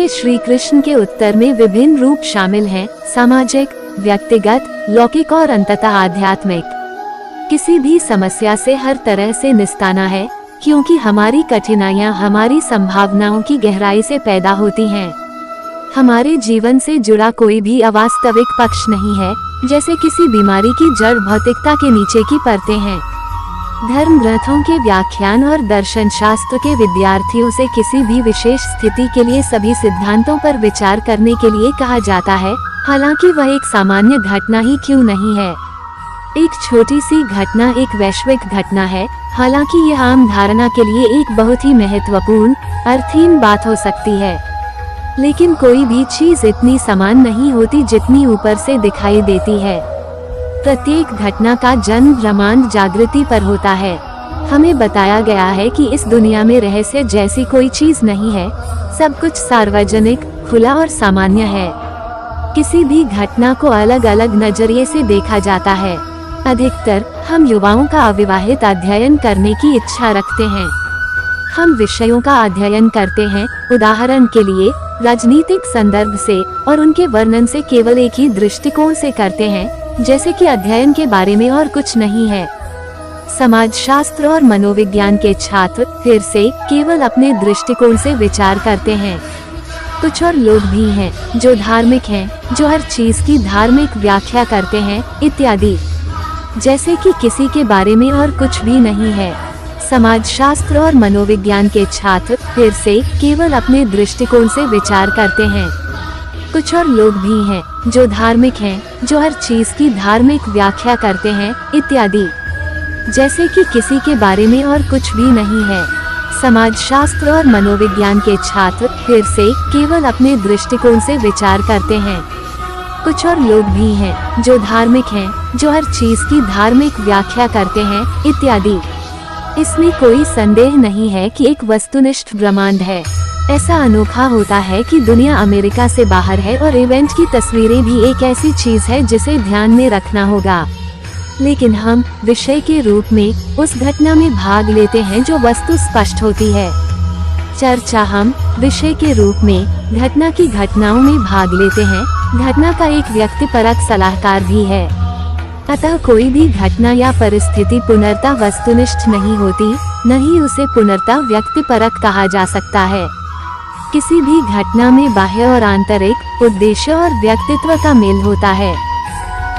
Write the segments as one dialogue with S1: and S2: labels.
S1: में श्री कृष्ण के उत्तर में विभिन्न रूप शामिल हैं, सामाजिक, व्यक्तिगत, लौकिक और अंततः आध्यात्मिक। किसी भी समस्या से हर तरह से निस्तारना है, क्योंकि हमारी कठिनाइयाँ हमारी संभावनाओं की गहराई से पैदा होती हैं। हमारे जीवन से जुड़ा कोई भी अवास्तविक पक्ष नहीं है, जैसे किसी बीमारी की जड़ भौतिकता के नीचे की परतें हैं। धर्म ग्रंथों के व्याख्यान और दर्शन शास्त्र के विद्यार्थियों से किसी भी विशेष स्थिति के लिए सभी सिद्धांतों पर विचार करने के लिए कहा जाता है, हालांकि वह एक सामान्य घटना ही क्यों नहीं है। एक छोटी सी घटना एक वैश्विक घटना है, हालांकि यह आम धारणा के लिए एक बहुत ही महत्वपूर्ण, अर्थहीन बात हो सकती है। लेकिन कोई भी चीज इतनी समान नहीं होती जितनी ऊपर से दिखाई देती है। प्रत्येक घटना का जन्म ब्रह्मांड जागृति पर होता है। हमें बताया गया है कि इस दुनिया में रहस्य जैसी कोई चीज नहीं है, सब कुछ सार्वजनिक, खुला और सामान्य है। किसी भी घटना को अलग अलग नजरिए से देखा जाता है। अधिकतर हम युवाओं का अविवाहित अध्ययन करने की इच्छा रखते हैं। हम विषयों का अध्ययन करते हैं, उदाहरण के लिए राजनीतिक संदर्भ से, और उनके वर्णन से केवल एक ही दृष्टिकोण से करते हैं, जैसे कि अध्ययन के बारे में और कुछ नहीं है। समाजशास्त्र और मनोविज्ञान के छात्र फिर से केवल अपने दृष्टिकोण से विचार करते हैं। कुछ और लोग भी हैं जो धार्मिक हैं, जो हर चीज की धार्मिक व्याख्या करते हैं, इत्यादि। जैसे कि किसी के बारे में और कुछ भी नहीं है। समाजशास्त्र और मनोविज्ञान के छात्र फिर से केवल अपने दृष्टिकोण से विचार करते हैं। कुछ और लोग भी हैं जो धार्मिक हैं, जो हर चीज की धार्मिक व्याख्या करते हैं, इत्यादि। जैसे कि किसी के बारे में और कुछ भी नहीं है। समाजशास्त्र और मनोविज्ञान के छात्र फिर से केवल अपने दृष्टिकोण से विचार करते हैं। कुछ और लोग भी हैं जो धार्मिक हैं, जो हर चीज की धार्मिक व्याख्या करते हैं, इत्यादि। इसमें कोई संदेह नहीं है कि एक वस्तुनिष्ठ ब्रह्मांड है। ऐसा अनोखा होता है कि दुनिया अमेरिका से बाहर है और इवेंट की तस्वीरें भी एक ऐसी चीज है जिसे ध्यान में रखना होगा। लेकिन हम विषय के रूप में उस घटना में भाग लेते हैं जो वस्तु स्पष्ट होती है। चर्चा हम विषय के रूप में घटना की घटनाओं में भाग लेते हैं। घटना का एक व्यक्तिपरक सलाहकार भी है। अतः कोई भी घटना या परिस्थिति पूर्णतः वस्तुनिष्ठ नहीं होती, न ही उसे पूर्णतः व्यक्तिपरक कहा जा सकता है। किसी भी घटना में बाह्य और आंतरिक उद्देश्य और व्यक्तित्व का मेल होता है।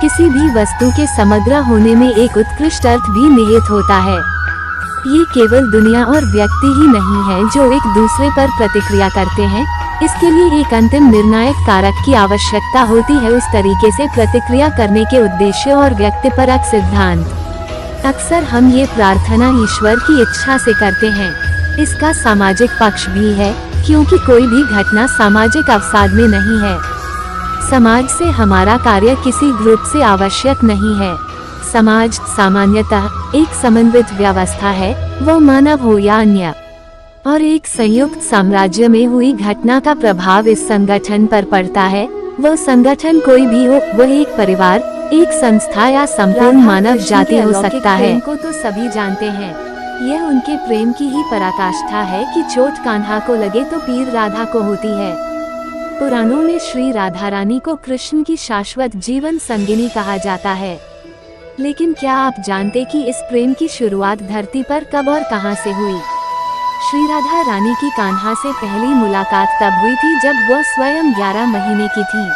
S1: किसी भी वस्तु के समग्र होने में एक उत्कृष्ट अर्थ भी निहित होता है। ये केवल दुनिया और व्यक्ति ही नहीं है जो एक दूसरे पर प्रतिक्रिया करते हैं, इसके लिए एक अंतिम निर्णायक कारक की आवश्यकता होती है उस तरीके से प्रतिक्रिया करने के उद्देश्य और व्यक्तिपरक सिद्धांत। अक्सर हम ये प्रार्थना ईश्वर की इच्छा से करते हैं। इसका सामाजिक पक्ष भी है, क्योंकि कोई भी घटना सामाजिक अवसाद में नहीं है। समाज से हमारा कार्य किसी ग्रुप से आवश्यक नहीं है। समाज सामान्यतः एक समन्वित व्यवस्था है, वो मानव हो या अन्य। और एक संयुक्त साम्राज्य में हुई घटना का प्रभाव इस संगठन पर पड़ता है। वह संगठन कोई भी हो, वह एक परिवार, एक संस्था या संपूर्ण मानव जाति हो सकता है। को तो सभी जानते हैं। यह उनके प्रेम की ही पराकाष्ठा है कि चोट कान्हा को लगे तो पीर राधा को होती है। पुराणों में श्री राधा रानी को कृष्ण की शाश्वत जीवन संगिनी कहा जाता है। लेकिन क्या आप जानते कि इस प्रेम की शुरुआत धरती पर कब और कहां से हुई? श्री राधा रानी की कान्हा से पहली मुलाकात तब हुई थी जब वह स्वयं 11 महीने की थी।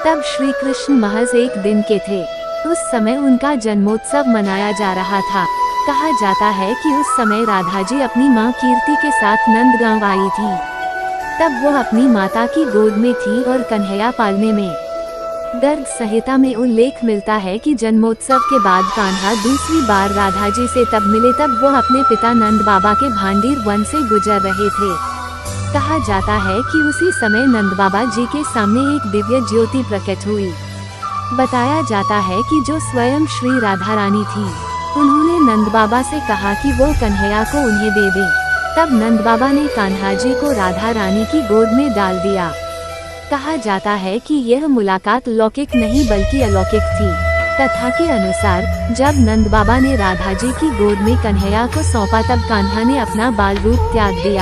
S1: तब श्री कृष्ण महज एक दिन के थे। उस समय उनका जन्मोत्सव मनाया जा रहा था। कहा जाता है कि उस समय राधा जी अपनी माँ कीर्ति के साथ नंदगांव आई थी। तब वह अपनी माता की गोद में थी और कन्हैया पालने में। गर्ग संहिता में उल्लेख मिलता है कि जन्मोत्सव के बाद कान्हा दूसरी बार राधा जी से तब मिले तब वह अपने पिता नंद बाबा के भांडीर वन से गुजर रहे थे। कहा जाता है कि उसी समय नंद बाबा जी के सामने एक दिव्य ज्योति प्रकट हुई। बताया जाता है कि जो स्वयं श्री राधा रानी थी, उन्होंने नंद बाबा से कहा कि वो कन्हैया को उन्हें दे दें। तब नंद बाबा ने कान्हा जी को राधा रानी की गोद में डाल दिया। कहा जाता है कि यह मुलाकात लौकिक नहीं बल्कि अलौकिक थी। कथा के अनुसार जब नंद बाबा ने राधा जी की गोद में कन्हैया को सौंपा तब कान्हा ने अपना बाल रूप त्याग दिया।